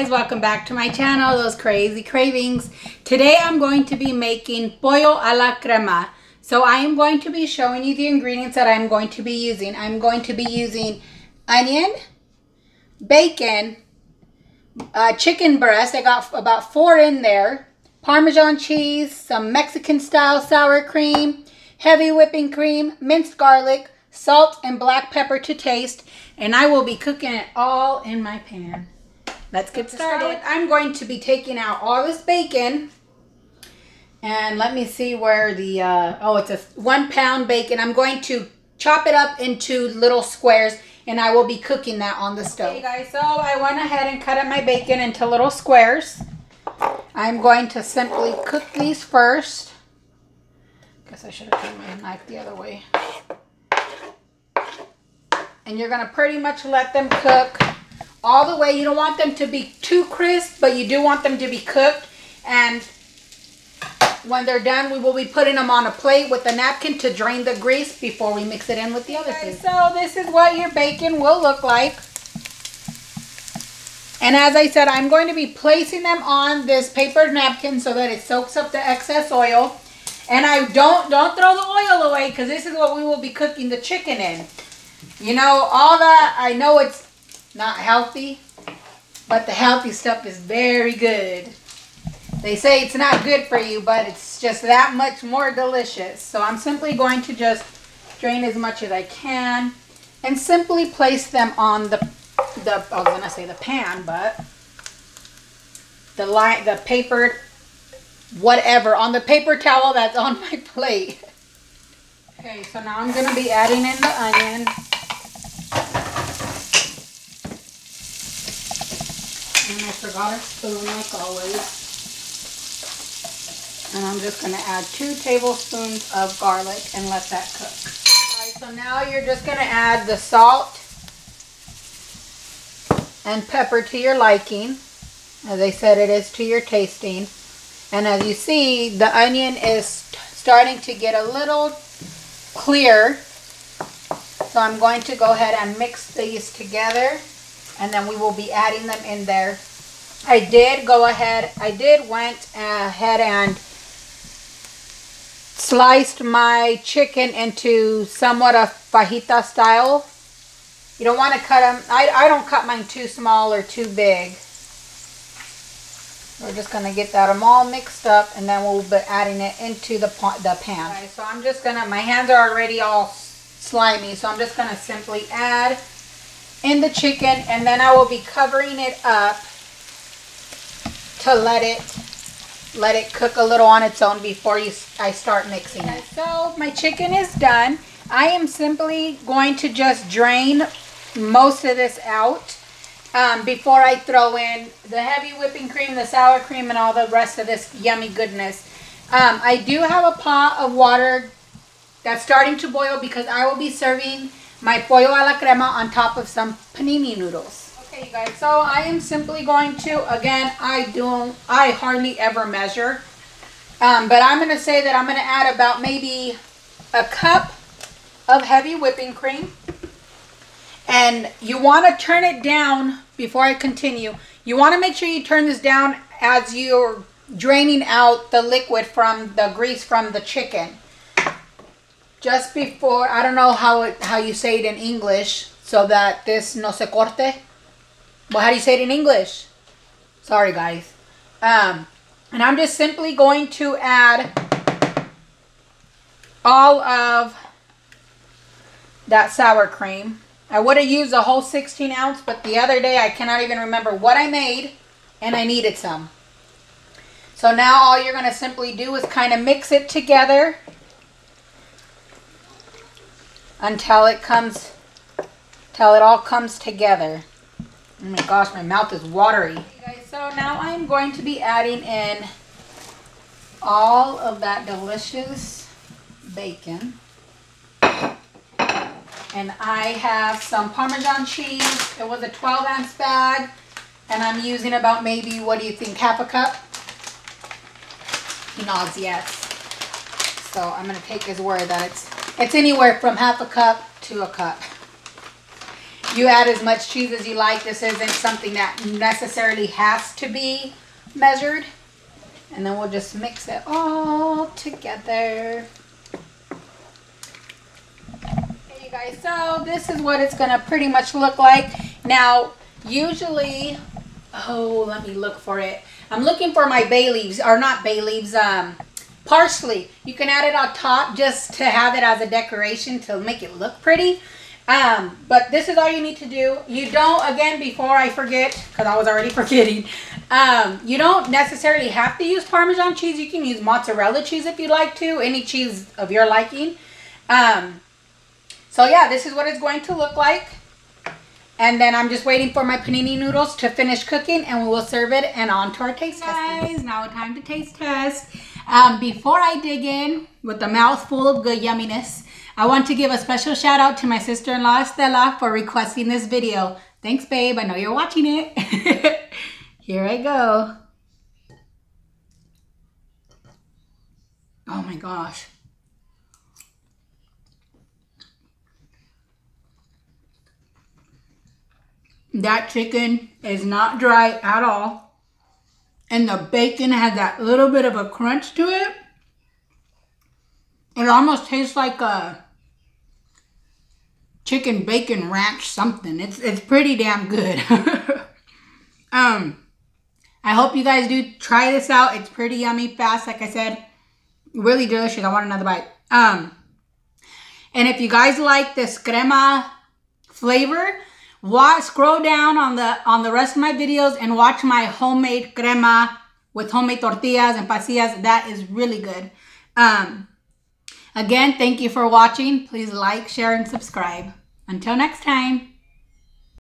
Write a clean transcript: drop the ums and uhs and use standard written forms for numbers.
guys, welcome back to my channel, Those Crazy Cravings. Today I'm going to be making Pollo A La Crema. So I am going to be showing you the ingredients that I'm going to be using. I'm going to be using onion, bacon, chicken breast. I got about 4 in there. Parmesan cheese, some Mexican style sour cream, heavy whipping cream, minced garlic, salt and black pepper to taste. And I will be cooking it all in my pan. Let's get started. I'm going to be taking out all this bacon. And let me see where the, it's a 1 pound bacon. I'm going to chop it up into little squares and I will be cooking that on the stove. Okay guys, so I went ahead and cut up my bacon into little squares. I'm going to simply cook these first. Guess I should have turned my knife the other way. And you're going to pretty much let them cook all the way. You don't want them to be too crisp, but you do want them to be cooked. And when they're done, we will be putting them on a plate with a napkin to drain the grease before we mix it in with the other food. So this is what your bacon will look like. And as I said, I'm going to be placing them on this paper napkin so that it soaks up the excess oil. And I don't throw the oil away, because this is what we will be cooking the chicken in. You know, all that, I know it's not healthy, but the healthy stuff is very good. They say it's not good for you, but it's just that much more delicious. So I'm simply going to just drain as much as I can and simply place them on the I was gonna say the pan, but the paper, whatever, on the paper towel that's on my plate. Okay, so now I'm gonna be adding in the onion. And I forgot a spoon like always. And I'm just going to add 2 tablespoons of garlic and let that cook. Alright, so now you're just going to add the salt and pepper to your liking. As I said, it is to your tasting. And as you see, the onion is starting to get a little clear. So I'm going to go ahead and mix these together. And then we will be adding them in there. I did went ahead and sliced my chicken into somewhat of fajita style. You don't want to cut them. I don't cut mine too small or too big. We're just going to get that all mixed up, and then we'll be adding it into the pan. Okay, so I'm just going to, my hands are already all slimy, so I'm just going to simply add in the chicken, and then I will be covering it up to let it cook a little on its own before I start mixing it. So my chicken is done. I am simply going to just drain most of this out before I throw in the heavy whipping cream, the sour cream, and all the rest of this yummy goodness. I do have a pot of water that's starting to boil because I will be serving my Pollo A La Crema on top of some panini noodles. Okay, you guys, so I am simply going to, again, I hardly ever measure. But I'm going to say that I'm going to add about maybe a cup of heavy whipping cream. And you want to turn it down before I continue. You want to make sure you turn this down as you're draining out the liquid from the grease from the chicken. Just before, I don't know how you say it in English, so that this no se corte. Well, how do you say it in English? Sorry, guys. And I'm just simply going to add all of that sour cream. I would have used a whole 16 ounce, but the other day I cannot even remember what I made, and I needed some. So now all you're going to simply do is kind of mix it together until it all comes together. Oh my gosh, my mouth is watery. Okay, guys, so now I'm going to be adding in all of that delicious bacon. And I have some Parmesan cheese. It was a 12-ounce bag. And I'm using about maybe, what do you think, half a cup? He nods yes. So I'm going to take his word that it's anywhere from half a cup to a cup. You add as much cheese as you like. This isn't something that necessarily has to be measured. And then we'll just mix it all together. Okay, you guys, so this is what it's gonna pretty much look like. Now, usually, oh, let me look for it. I'm looking for my bay leaves, or not bay leaves, parsley. You can add it on top just to have it as a decoration to make it look pretty. But this is all you need to do. You don't, again, before I forget, because I was already forgetting, you don't necessarily have to use Parmesan cheese. You can use mozzarella cheese if you like to, any cheese of your liking. So yeah, this is what it's going to look like. And then I'm just waiting for my panini noodles to finish cooking, and we will serve it and on to our taste test. Guys, now time to taste test. Before I dig in with a mouthful of good yumminess, I want to give a special shout out to my sister-in-law Estella for requesting this video. Thanks, babe. I know you're watching it. Here I go. Oh my gosh. That chicken is not dry at all. And the bacon has that little bit of a crunch to it. It almost tastes like a chicken bacon ranch something. It's pretty damn good. I hope you guys do try this out. It's pretty yummy, fast, like I said. Really delicious. I want another bite. And if you guys like this crema flavor, scroll down on the rest of my videos and watch my homemade crema with homemade tortillas and pasillas. That is really good. Again, thank you for watching. Please like, share, and subscribe. Until next time.